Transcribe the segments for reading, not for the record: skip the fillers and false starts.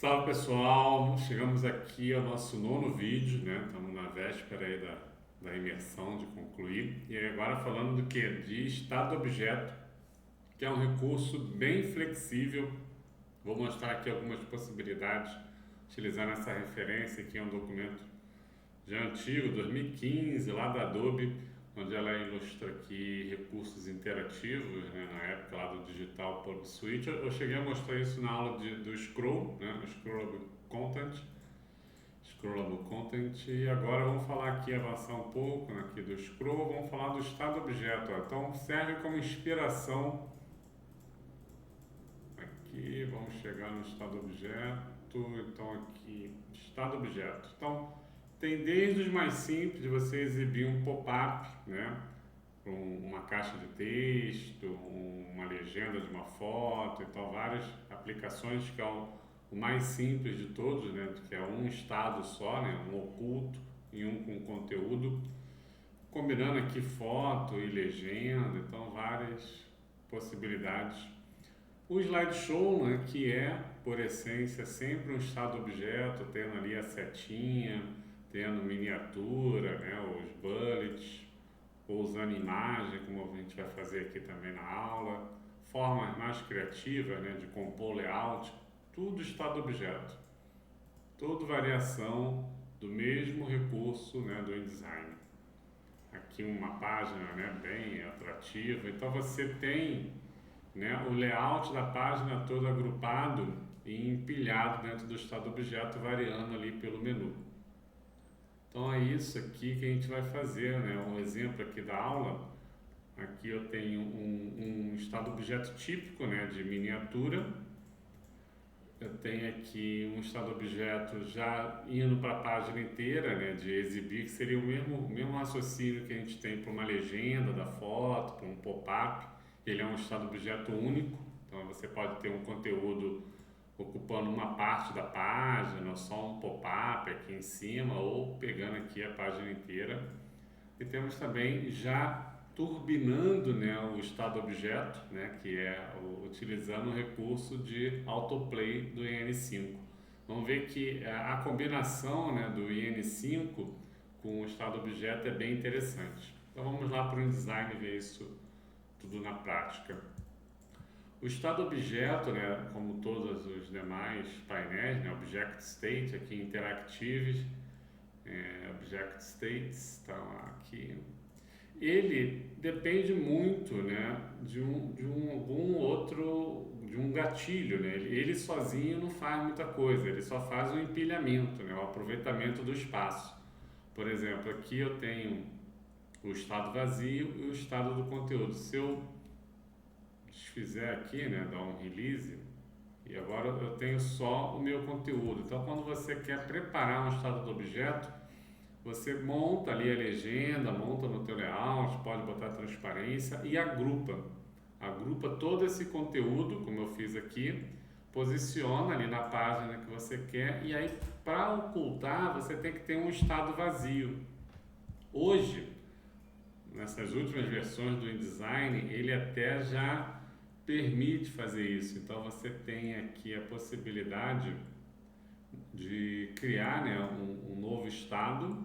Salve pessoal, chegamos aqui ao nosso nono vídeo, né? Estamos na véspera aí da imersão, de concluir. E agora falando do que? De estado-objeto, que é um recurso bem flexível. Vou mostrar aqui algumas possibilidades, utilizando essa referência aqui, é um documento já antigo, 2015, lá da Adobe, onde ela ilustra aqui recursos interativos, né, na época lá do Digital Public Suite. Eu cheguei a mostrar isso na aula do Scroll, né, Scrollable Content, e agora vamos falar aqui, avançar um pouco, né, aqui do Scroll, vamos falar do estado objeto. Ó. Então serve como inspiração. Aqui vamos chegar no estado objeto, então aqui, estado objeto. Então tem desde os mais simples de você exibir um pop-up, né? Uma caixa de texto, uma legenda de uma foto, então várias aplicações que é o mais simples de todos, né? Que é um estado só, né? Um oculto e um com conteúdo, combinando aqui foto e legenda, então várias possibilidades. O slideshow, né? Que é, por essência, sempre um estado objeto, tendo ali a setinha, tendo miniatura, né, os bullets, ou usando imagem, como a gente vai fazer aqui também na aula, formas mais criativas, né, de compor layout, tudo estado objeto, toda variação do mesmo recurso, né, do InDesign. Aqui uma página, né, bem atrativa, então você tem, né, o layout da página todo agrupado e empilhado dentro do estado objeto, variando ali pelo menu. Então é isso aqui que a gente vai fazer, né? Um exemplo aqui da aula. Aqui eu tenho um estado objeto típico, né, de miniatura. Eu tenho aqui um estado objeto já indo para a página inteira, né, de exibir, que seria o mesmo raciocínio que a gente tem para uma legenda da foto, para um pop-up. Ele é um estado objeto único, então você pode ter um conteúdo ocupando uma parte da página, ou só um pop-up aqui em cima, ou pegando aqui a página inteira. E temos também já turbinando, né, o estado objeto, né, que é utilizando o recurso de autoplay do IN5. Vamos ver que a combinação, né, do IN5 com o estado objeto é bem interessante. Então vamos lá para o InDesign ver isso tudo na prática. O estado objeto, né, como todos os demais painéis, né, Object State, aqui Interactives, Object States, então aqui, ele depende muito, né, de um gatilho, né, ele sozinho não faz muita coisa, ele só faz o empilhamento, né, o aproveitamento do espaço. Por exemplo, aqui eu tenho o estado vazio e o estado do conteúdo. Se eu desfizer aqui, né, dar um release, e agora eu tenho só o meu conteúdo. Então, quando você quer preparar um estado do objeto, você monta ali a legenda, monta no teu layout, pode botar transparência e agrupa todo esse conteúdo, como eu fiz aqui, posiciona ali na página que você quer, e aí para ocultar você tem que ter um estado vazio. Hoje, nessas últimas versões do InDesign, ele até já permite fazer isso. Então você tem aqui a possibilidade de criar, né, um novo estado,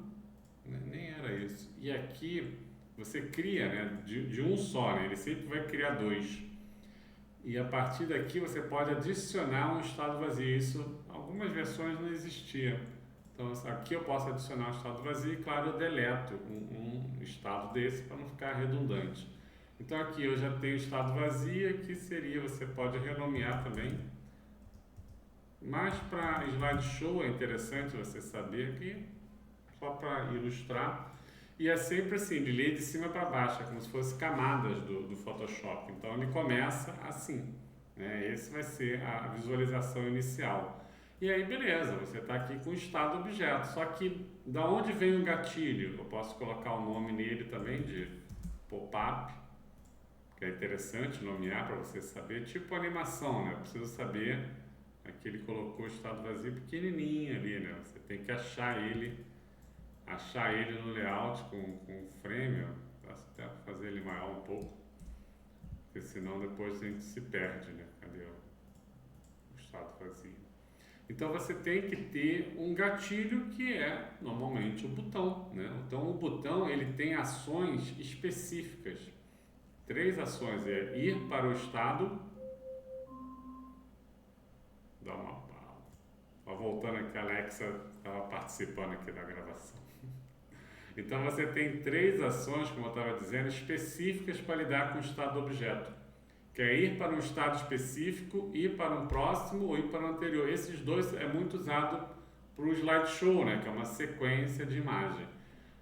né, nem era isso. E aqui você cria, né, de um só, né, ele sempre vai criar dois. E a partir daqui você pode adicionar um estado vazio. Isso, algumas versões não existia. Então aqui eu posso adicionar um estado vazio e, claro, eu deleto um estado desse para não ficar redundante. Então aqui eu já tenho estado vazio, que seria, você pode renomear também. Mas para slideshow é interessante você saber que, só para ilustrar, e é sempre assim, de ler de cima para baixo, é como se fosse camadas do Photoshop. Então ele começa assim, né? Esse vai ser a visualização inicial. E aí beleza, você está aqui com o estado objeto, só que da onde vem o gatilho? Eu posso colocar o nome nele também de pop-up, que é interessante nomear para você saber, tipo animação, né? Eu preciso saber, aqui ele colocou o estado vazio pequenininho ali, né? Você tem que achar ele no layout com frame, ó. Posso até fazer ele maior um pouco, porque senão depois a gente se perde, né? Cadê o estado vazio? Então você tem que ter um gatilho que é normalmente o botão, né? Então o botão ele tem ações específicas. 3 ações é ir para o estado, dá uma pausa. Voltando aqui, a Alexa estava participando aqui da gravação. Então você tem 3 ações, como eu estava dizendo, específicas para lidar com o estado do objeto. Que é ir para um estado específico, ir para um próximo ou ir para o anterior. Esses dois é muito usado para o slideshow, né? Que é uma sequência de imagem.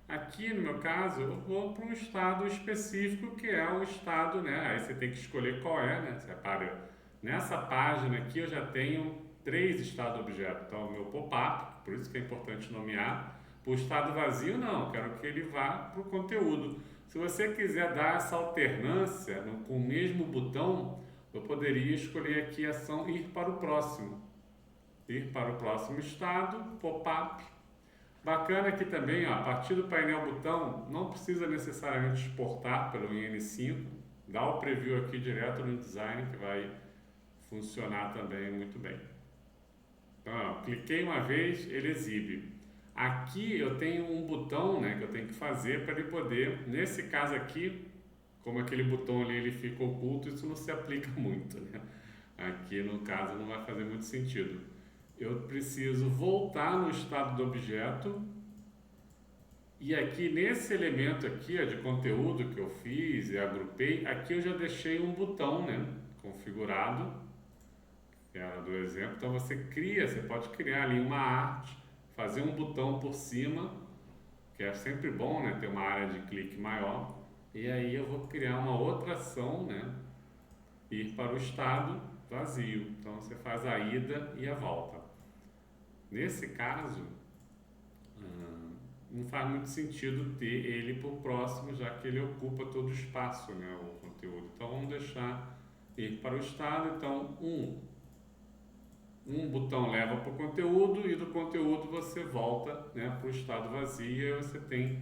Aqui no meu caso, eu vou para um estado específico, que é o estado, né? Aí você tem que escolher qual é, né? Você repara, nessa página aqui eu já tenho 3 estados do objeto. Então, o meu pop-up, por isso que é importante nomear. Para o estado vazio, não, quero que ele vá para o conteúdo. Se você quiser dar essa alternância com o mesmo botão, eu poderia escolher aqui a ação ir para o próximo. Ir para o próximo estado, pop-up. Bacana aqui também, ó, a partir do painel botão, não precisa necessariamente exportar pelo IN5. Dá o preview aqui direto no InDesign que vai funcionar também muito bem. Então, ó, cliquei uma vez, ele exibe. Aqui eu tenho um botão, né, que eu tenho que fazer para ele poder, nesse caso aqui, como aquele botão ali ele fica oculto, isso não se aplica muito, né? Aqui no caso não vai fazer muito sentido. Eu preciso voltar no estado do objeto e aqui nesse elemento aqui, ó, de conteúdo que eu fiz e agrupei, aqui eu já deixei um botão, né, configurado, que era do exemplo. Então você pode criar ali uma arte, fazer um botão por cima, que é sempre bom, né, ter uma área de clique maior. E aí eu vou criar uma outra ação, né, ir para o estado vazio. Então você faz a ida e a volta. Nesse caso, não faz muito sentido ter ele por próximo, já que ele ocupa todo o espaço, né, o conteúdo. Então vamos deixar ir para o estado. Então um botão leva para o conteúdo e do conteúdo você volta, né, para o estado vazio e aí você tem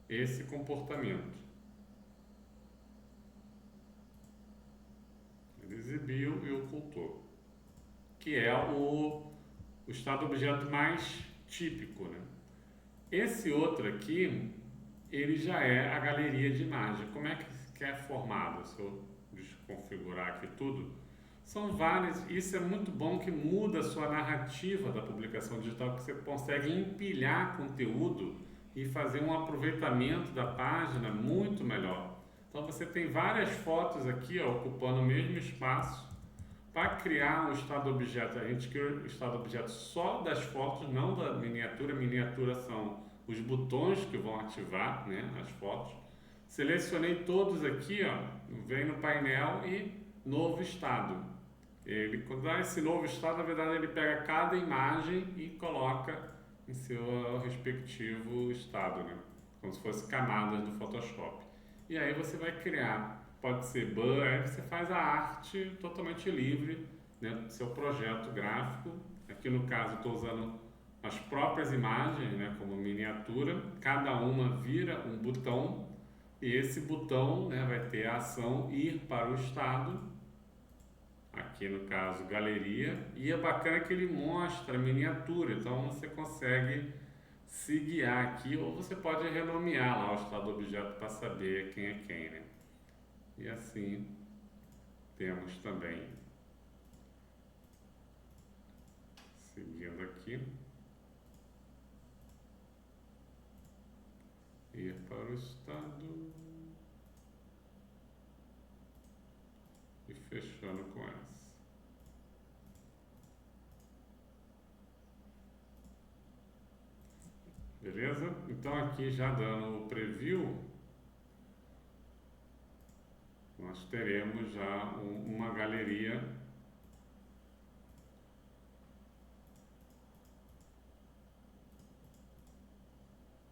esse comportamento. Ele exibiu e ocultou, que é o estado do objeto mais típico, né? Esse outro aqui, ele já é a galeria de imagem. Como é que é formado? Se eu desconfigurar aqui tudo, são várias. Isso é muito bom que muda a sua narrativa da publicação digital, que você consegue empilhar conteúdo e fazer um aproveitamento da página muito melhor. Então você tem várias fotos aqui, ó, ocupando o mesmo espaço. Para criar um estado objeto, a gente cria o estado objeto só das fotos, não da miniatura. Miniatura são os botões que vão ativar, né, as fotos. Selecionei todos aqui, ó, vem no painel e novo estado. Ele, quando dá esse novo estado, na verdade ele pega cada imagem e coloca em seu respectivo estado, né, como se fosse camadas do Photoshop. E aí você vai criar. Pode ser aí você faz a arte totalmente livre, né, do seu projeto gráfico. Aqui no caso estou usando as próprias imagens, né, como miniatura. Cada uma vira um botão e esse botão, né, vai ter a ação ir para o estado. Aqui no caso galeria. E é bacana que ele mostra a miniatura, então você consegue se guiar aqui ou você pode renomear lá o estado do objeto para saber quem é quem, né? E assim temos também, seguindo aqui, ir para o estado e fechando com essa. Beleza? Então aqui já dando o preview, nós teremos já uma galeria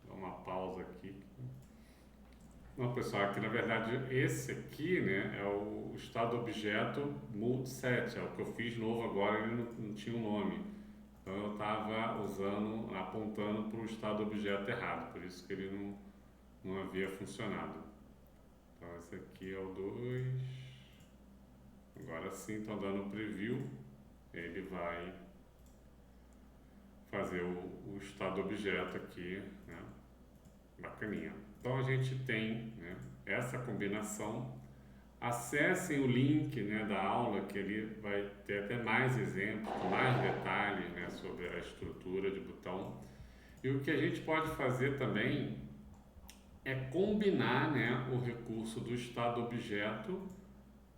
Dá uma pausa aqui. Não, pessoal, aqui na verdade esse aqui, né, é o estado objeto multiset, é o que eu fiz novo agora, ele não tinha um nome. Então eu estava apontando para o estado objeto errado, por isso que ele não havia funcionado. Então esse aqui é o 2. Agora sim, estão dando o preview. Ele vai fazer o estado objeto aqui, né? Bacaninha. Então a gente tem, né, essa combinação. Acessem o link, né, da aula, que ele vai ter até mais exemplos, mais detalhes, né, sobre a estrutura de botão. E o que a gente pode fazer também é combinar, né, o recurso do estado objeto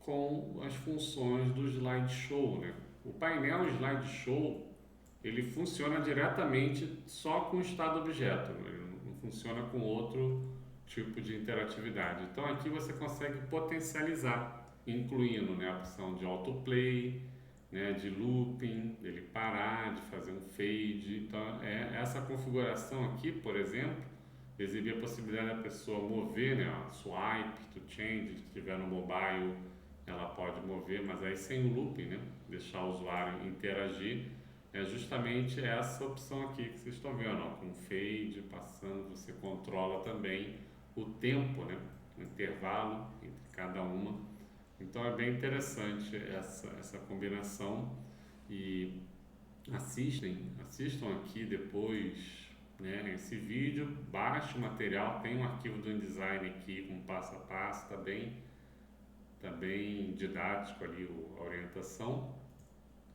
com as funções do slideshow, né? O painel slideshow, ele funciona diretamente só com o estado objeto, né? Ele não funciona com outro tipo de interatividade. Então aqui você consegue potencializar, incluindo, né, a opção de autoplay, né, de looping, dele parar, de fazer um fade. Então essa configuração aqui, por exemplo, exibir a possibilidade da pessoa mover, né, a swipe to change, se estiver no mobile ela pode mover, mas aí sem o looping, né, deixar o usuário interagir. É justamente essa opção aqui que vocês estão vendo, ó, com fade passando, você controla também o tempo, né, o intervalo entre cada uma. Então é bem interessante essa combinação e assistam aqui depois, né, esse vídeo, baixe o material, tem um arquivo do InDesign aqui com passo a passo, tá bem didático ali a orientação.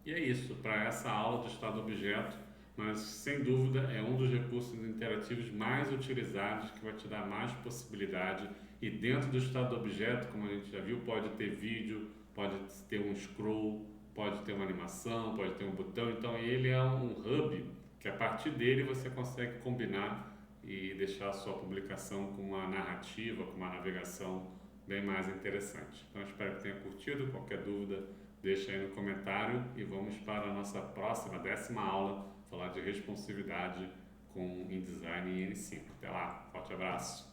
E é isso, para essa aula do estado objeto, mas sem dúvida é um dos recursos interativos mais utilizados, que vai te dar mais possibilidade. E dentro do estado objeto, como a gente já viu, pode ter vídeo, pode ter um scroll, pode ter uma animação, pode ter um botão. Então ele é um hub que a partir dele você consegue combinar e deixar a sua publicação com uma narrativa, com uma navegação bem mais interessante. Então espero que tenha curtido. Qualquer dúvida, deixa aí no comentário e vamos para a nossa próxima, 10ª aula, falar de responsividade com InDesign e N5. Até lá, forte abraço!